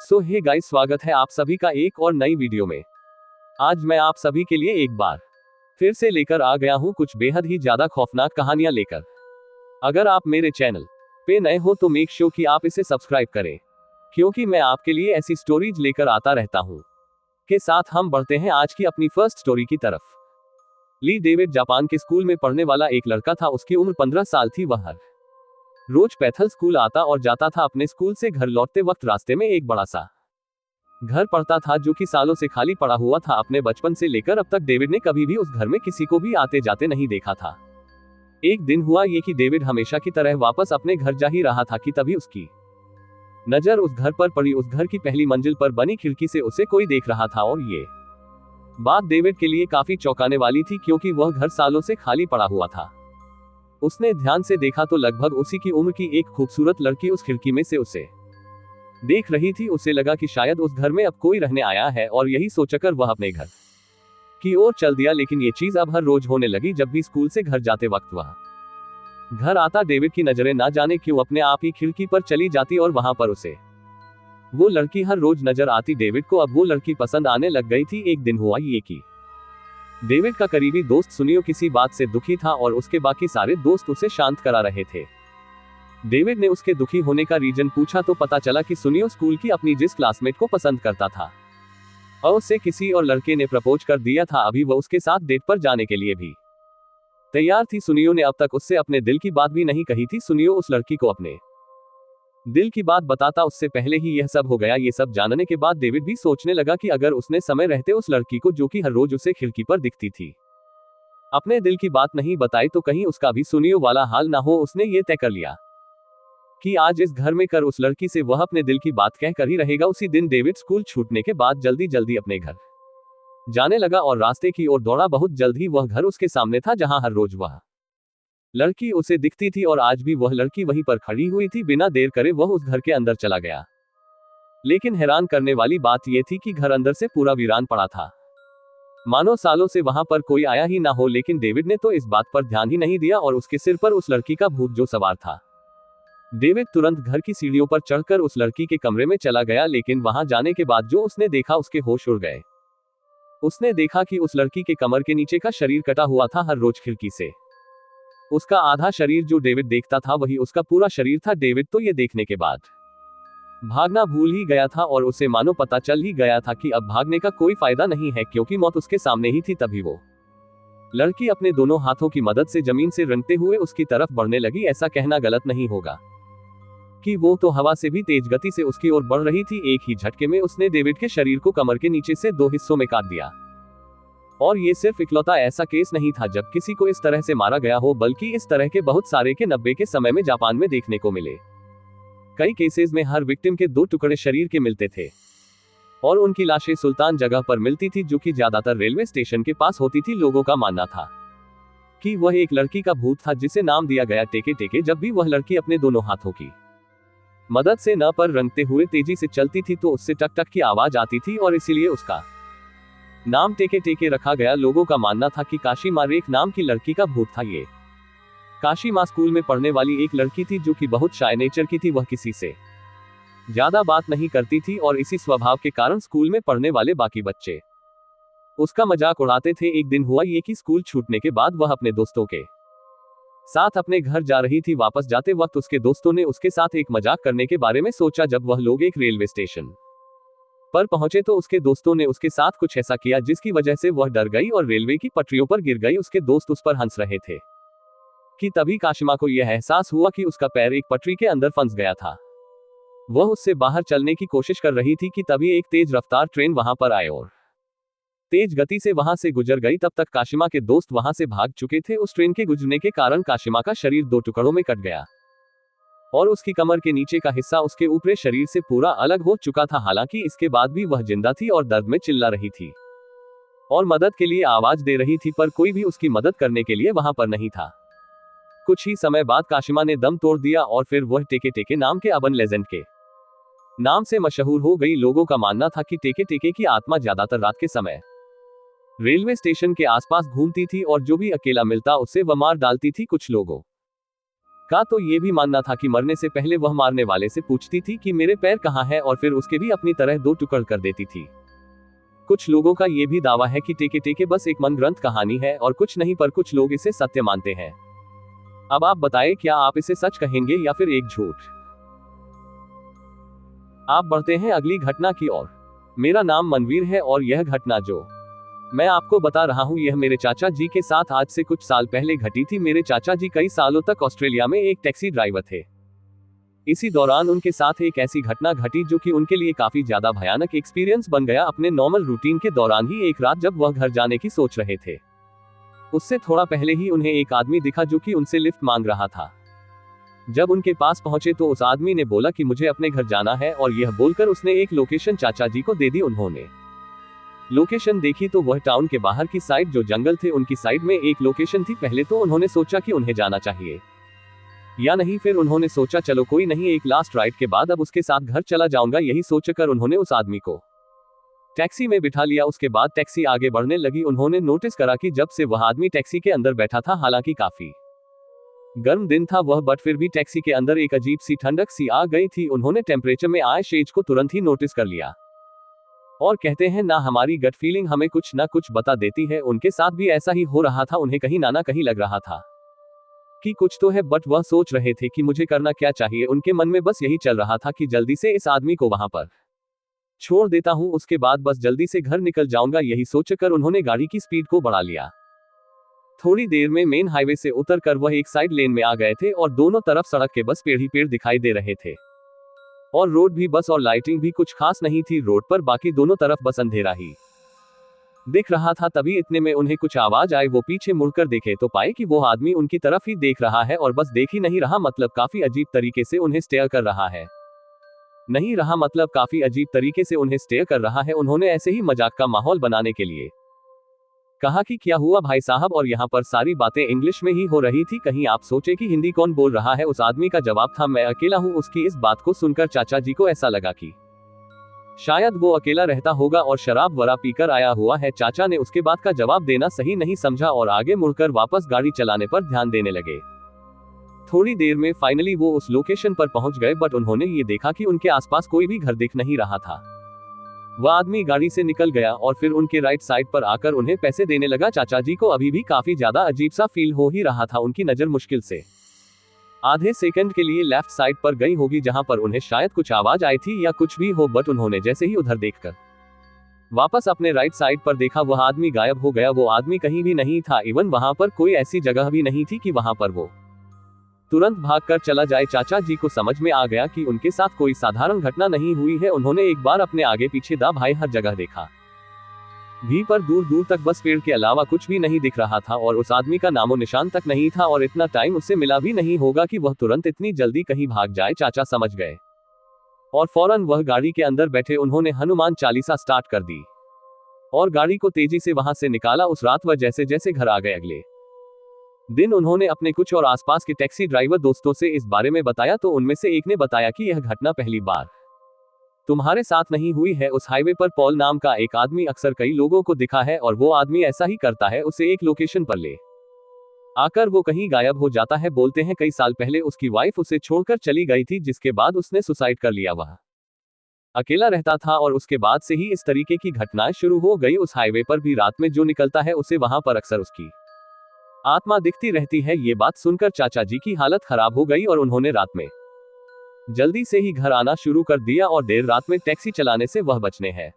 सो hey guys, स्वागत है आप सभी का एक और नई वीडियो में। आज मैं आप सभी के लिए एक बार फिर से लेकर आ गया हूं कुछ बेहद ही ज्यादा खौफनाक कहानियां लेकर। अगर आप मेरे चैनल पे नए हो तो मेक श्योर कि आप इसे सब्सक्राइब करें, क्योंकि मैं आपके लिए ऐसी स्टोरीज लेकर आता रहता हूं। के साथ हम बढ़ते हैं आज की अपनी फर्स्ट स्टोरी की तरफ। ली डेविड जापान के स्कूल में पढ़ने वाला एक लड़का था। उसकी उम्र 15 साल थी। वह हर रोज पैथल स्कूल आता और जाता था। अपने स्कूल से घर लौटते वक्त रास्ते में एक बड़ा सा घर पड़ता था जो कि सालों से खाली पड़ा हुआ था। अपने बचपन से लेकर अब तक डेविड ने कभी भी उस घर में किसी को भी आते जाते नहीं देखा था। एक दिन हुआ ये कि डेविड हमेशा की तरह वापस अपने घर जा ही रहा था कि तभी उसकी नजर उस घर पर पड़ी। उस घर की पहली मंजिल पर बनी खिड़की से उसे कोई देख रहा था और ये बात डेविड के लिए काफी चौंकाने वाली थी, क्योंकि वह घर सालों से खाली पड़ा हुआ था। उसने ध्यान से देखा तो लगभग उसी की उम्र की एक खूबसूरत लड़की उस खिड़की में से उसे देख रही थी। उसे लगा कि शायद उस घर में अब कोई रहने आया है और यही सोचकर वह अपने घर की ओर चल दिया। लेकिन ये चीज अब हर रोज होने लगी। जब भी स्कूल से घर जाते वक्त वह घर आता, डेविड की नजरें ना जाने क्यों अपने आप ही खिड़की पर चली जाती और वहां पर उसे वो लड़की हर रोज नजर आती। डेविड को अब वो लड़की पसंद आने लग गई थी। एक दिन हुआ ये कि डेविड का करीबी दोस्त सुनियो किसी बात से दुखी था और उसके बाकी सारे दोस्त उसे शांत करा रहे थे। डेविड ने उसके दुखी होने का रीजन पूछा तो पता चला कि सुनियो स्कूल की अपनी जिस क्लासमेट को पसंद करता था और उसे किसी और लड़के ने प्रपोज कर दिया था। अभी वह उसके साथ डेट पर जाने के लिए भी तैयार थी। सुनियो ने अब तक उससे अपने दिल की बात भी नहीं कही थी। सुनियो उस लड़की को अपने दिल की बात बताता उससे पहले ही यह सब हो गया। ये सब जानने के बाद डेविड भी सोचने लगा कि अगर उसने समय रहते उस लड़की को, जो कि हर रोज उसे खिड़की पर दिखती थी, अपने दिल की बात नहीं बताई तो कहीं उसका भी सुनियो वाला हाल ना हो। उसने ये तय कर लिया कि आज इस घर में कर उस लड़की से वह अपने दिल की बात कहकर ही रहेगा। उसी दिन डेविड स्कूल छूटने के बाद जल्दी जल्दी अपने घर जाने लगा और रास्ते की ओर दौड़ा। बहुत जल्द ही वह घर उसके सामने था जहां हर रोज वह लड़की उसे दिखती थी और आज भी वह लड़की वहीं पर खड़ी हुई थी। बिना देर करे वह उस घर के अंदर चला गया। लेकिन हैरान करने वाली बात यह थी कि घर अंदर से पूरा वीरान पड़ा था, मानो सालों से वहां पर कोई आया ही ना हो। लेकिन डेविड ने तो इस बात पर ध्यान ही नहीं दिया और उसके सिर पर उस लड़की का भूत जो सवार था। डेविड तुरंत घर की सीढ़ियों पर चढ़कर उस लड़की के कमरे में चला गया। लेकिन वहां जाने के बाद जो उसने देखा उसके होश उड़ गए। उसने देखा कि उस लड़की के कमर के नीचे का शरीर कटा हुआ था। हर रोज खिड़की से उसका आधा शरीर जो डेविड देखता था वही उसका पूरा शरीर था। डेविड तो ये देखने के बाद भागना भूल ही गया था और उसे मानो पता चल ही गया था कि अब भागने का कोई फायदा नहीं है, क्योंकि मौत उसके सामने ही थी। तभी वो लड़की अपने दोनों हाथों की मदद से जमीन से रंगते हुए उसकी तरफ बढ़ने लगी। ऐसा कहना गलत नहीं होगा कि वो तो हवा से भी तेज गति से उसकी ओर बढ़ रही थी। एक ही झटके में उसने डेविड के शरीर को कमर के नीचे से दो हिस्सों में काट दिया। और ये सिर्फ इकलौता ऐसा केस नहीं था जब किसी को इस तरह से मारा गया हो, बल्कि इस तरह के बहुत सारे के 90 के समय में जापान में देखने को मिले। कई केसेस में हर विक्टिम के दो टुकड़े शरीर के मिलते थे और उनकी लाशें सुल्तान जगह पर मिलती थी, जो कि ज्यादातर रेलवे स्टेशन के पास होती थी। लोगों का मानना था कि वह एक लड़की का भूत था जिसे नाम दिया गया टेके टेके। जब भी वह लड़की अपने दोनों हाथों की मदद से न पर रंगते हुए तेजी से चलती थी तो उससे टक टक की आवाज आती थी और इसीलिए उसका नाम टेके टेके रखा गया। लोगों का मानना था कि काशीमा रेख नाम की लड़की का भूत था। ये काशीमा स्कूल में पढ़ने वाली एक लड़की थी जो कि बहुत शाय नेचर की थी। वह किसी से ज्यादा बात नहीं करती थी और इसी स्वभाव के कारण स्कूल में पढ़ने वाले बाकी बच्चे उसका मजाक उड़ाते थे। एक दिन हुआ ये कि स्कूल छूटने के बाद वह अपने दोस्तों के साथ अपने घर जा रही थी। वापस जाते वक्त उसके दोस्तों ने उसके साथ एक मजाक करने के बारे में सोचा। जब वह लोग एक रेलवे स्टेशन पर पहुंचे तो उसके दोस्तों ने उसके साथ कुछ ऐसा किया जिसकी वजह से वह डर गई और रेलवे की पटरियों पर गिर गई। उसके दोस्त उस पर हंस रहे थे कि तभी काशिमा को यह एहसास हुआ कि उसका पैर एक पटरी के अंदर फंस गया था। वह उससे बाहर चलने की कोशिश कर रही थी कि तभी एक तेज रफ्तार ट्रेन वहां पर आए और तेज गति से वहां से गुजर गई। तब तक काशिमा के दोस्त वहां से भाग चुके थे। उस ट्रेन के गुजरने के कारण काशिमा का शरीर दो टुकड़ों में कट गया और उसकी कमर के नीचे का हिस्सा उसके ऊपरी शरीर से पूरा अलग हो चुका था। हालांकि इसके बाद भी वह जिंदा थी और दर्द में चिल्ला रही थी और मदद के लिए आवाज दे रही थी, पर कोई भी उसकी मदद करने के लिए वहां पर नहीं था। कुछ ही समय बाद काशिमा ने दम तोड़ दिया और फिर वह टेके टेके नाम के अबन लेजेंड के नाम से मशहूर हो गई। लोगों का मानना था कि टेके टेके की आत्मा ज्यादातर रात के समय रेलवे स्टेशन के आसपास घूमती थी और जो भी अकेला मिलता उससे वह मार डालती थी। कुछ लोगों का तो ये भी मानना था कि मरने से पहले वह मारने वाले से पूछती थी कि मेरे पैर कहाँ है, और फिर उसके भी अपनी तरह दो टुकड़ कर देती थी। कुछ लोगों का ये भी दावा है कि टेके टेके बस एक मनगढ़ंत कहानी है और कुछ नहीं, पर कुछ लोग इसे सत्य मानते हैं। अब आप बताएं, क्या आप इसे सच कहेंगे या फिर एक झूठ? आप बढ़ते हैं अगली घटना की ओर। मेरा नाम मनवीर है और यह घटना जो मैं आपको बता रहा हूँ यह मेरे चाचा जी के साथ आज से कुछ साल पहले घटी थी। मेरे चाचा जी कई सालों तक ऑस्ट्रेलिया में एक टैक्सी ड्राइवर थे। इसी दौरान उनके साथ एक ऐसी घटना घटी जो कि उनके लिए काफी ज्यादा भयानक एक्सपीरियंस बन गया। अपने नॉर्मल रूटीन के दौरान ही एक रात जब वह घर जाने की सोच रहे थे, उससे थोड़ा पहले ही उन्हें एक आदमी दिखा जो कि उनसे लिफ्ट मांग रहा था। जब उनके पास पहुंचे तो उस आदमी ने बोला कि मुझे अपने घर जाना है, और यह बोलकर उसने एक लोकेशन चाचा जी को दे दी। उन्होंने लोकेशन देखी तो वह टाउन के बाहर की साइड जो जंगल थे उनकी साइड में एक लोकेशन थी। पहले तो उन्होंने सोचा कि उन्हें जाना चाहिए या नहीं, फिर उन्होंने सोचा चलो कोई नहीं, एक लास्ट राइड के बाद अब उसके साथ घर चला जाऊंगा। यही सोचकर उन्होंने उस आदमी को टैक्सी में बिठा लिया। उसके बाद टैक्सी आगे बढ़ने लगी। उन्होंने नोटिस करा कि जब से वह आदमी टैक्सी के अंदर बैठा था, हालांकि काफी गर्म दिन था वह, बट फिर भी टैक्सी के अंदर एक अजीब सी ठंडक सी आ गई थी। उन्होंने टेम्परेचर में आए चेंज को तुरंत ही नोटिस कर लिया, और कहते हैं ना हमारी गट फीलिंग हमें कुछ ना कुछ बता देती है। उनके साथ भी ऐसा ही हो रहा था। उन्हें कहीं ना कहीं लग रहा था कि कुछ तो है, बट वह सोच रहे थे कि मुझे करना क्या चाहिए। उनके मन में बस यही चल रहा था कि जल्दी से इस आदमी को वहां पर छोड़ देता हूं, उसके बाद बस जल्दी से घर निकल जाऊंगा। यही सोचकर उन्होंने गाड़ी की स्पीड को बढ़ा लिया। थोड़ी देर में मेन हाईवे से उतरकर वह एक साइड लेन में आ गए थे, और दोनों तरफ सड़क के बस पेड़ ही पेड़ दिखाई दे रहे थे, और रोड भी बस, और लाइटिंग भी कुछ खास नहीं थी रोड पर। बाकी दोनों तरफ बस अंधेरा ही दिख रहा था। तभी इतने में उन्हें कुछ आवाज आई। वो पीछे मुड़कर देखे तो पाए कि वो आदमी उनकी तरफ ही देख रहा है, और बस देख ही नहीं रहा, मतलब काफी अजीब तरीके से उन्हें स्टेयर कर रहा है। नहीं रहा मतलब काफी अजीब तरीके से उन्हें स्टेयर कर रहा है। उन्होंने ऐसे ही मजाक का माहौल बनाने के लिए कहा कि क्या हुआ भाई साहब, और यहाँ पर सारी बातें इंग्लिश में ही हो रही थी। कहीं आप सोचे कि हिंदी कौन बोल रहा है। उस आदमी का जवाब था मैं अकेला हूँ। उसकी इस बात को सुनकर चाचा जी को ऐसा लगा कि शायद वो अकेला रहता होगा और शराब वरा पीकर आया हुआ है। चाचा ने उसके बाद का जवाब देना सही नहीं समझा और आगे मुड़कर वापस गाड़ी चलाने पर ध्यान देने लगे। थोड़ी देर में फाइनली वो उस लोकेशन पर पहुंच गए, बट उन्होंने ये देखा कि उनके आसपास कोई भी घर दिख नहीं रहा था। वह आदमी गाड़ी से निकल गया और फिर उनके राइट साइड पर आकर उन्हें पैसे देने लगा। चाचा जी को अभी भी काफी ज्यादा अजीब सा फील हो ही रहा था। उनकी नजर मुश्किल से आधे सेकंड के लिए लेफ्ट साइड पर गई होगी, जहां पर उन्हें शायद कुछ आवाज आई थी या कुछ भी हो, बट उन्होंने जैसे ही उधर देखकर वापस अपने राइट साइड पर देखा, वह आदमी गायब हो गया। वो आदमी कहीं भी नहीं था। इवन वहां पर कोई ऐसी जगह भी नहीं थी कि वहां पर वो तुरंत भागकर चला जाए। चाचा जी को समझ में आ गया कि उनके साथ कोई साधारण घटना नहीं हुई है। उन्होंने एक बार अपने आगे पीछे दा भाई हर जगह देखा भी, पर दूर दूर तक बस पेड़ के अलावा कुछ भी नहीं दिख रहा था, और उस आदमी का नामो निशान तक नहीं था, और इतना टाइम उससे मिला भी नहीं होगा कि वह तुरंत इतनी जल्दी कहीं भाग जाए। चाचा समझ गए और फौरन वह गाड़ी के अंदर बैठे। उन्होंने हनुमान चालीसा स्टार्ट कर दी और गाड़ी को तेजी से वहां से निकाला। उस रात वह जैसे जैसे घर आ गए, अगले दिन उन्होंने अपने कुछ और आसपास के टैक्सी ड्राइवर दोस्तों से इस बारे में बताया, तो उनमें से एक ने बताया कि यह घटना पहली बार तुम्हारे साथ नहीं हुई है। उस हाईवे पर पॉल नाम का एक आदमी अक्सर कई लोगों को दिखा है, और वो आदमी ऐसा ही करता है, उसे एक लोकेशन पर ले आकर वो कहीं गायब हो जाता है। बोलते हैं कई साल पहले उसकी वाइफ उसे छोड़कर चली गई थी, जिसके बाद उसने सुसाइड कर लिया। वह अकेला रहता था और उसके बाद से ही इस तरीके की घटनाएं शुरू हो गई। उस हाईवे पर भी रात में जो निकलता है उसे वहां पर अक्सर उसकी आत्मा दिखती रहती है। ये बात सुनकर चाचा जी की हालत खराब हो गई और उन्होंने रात में जल्दी से ही घर आना शुरू कर दिया, और देर रात में टैक्सी चलाने से वह बचने हैं।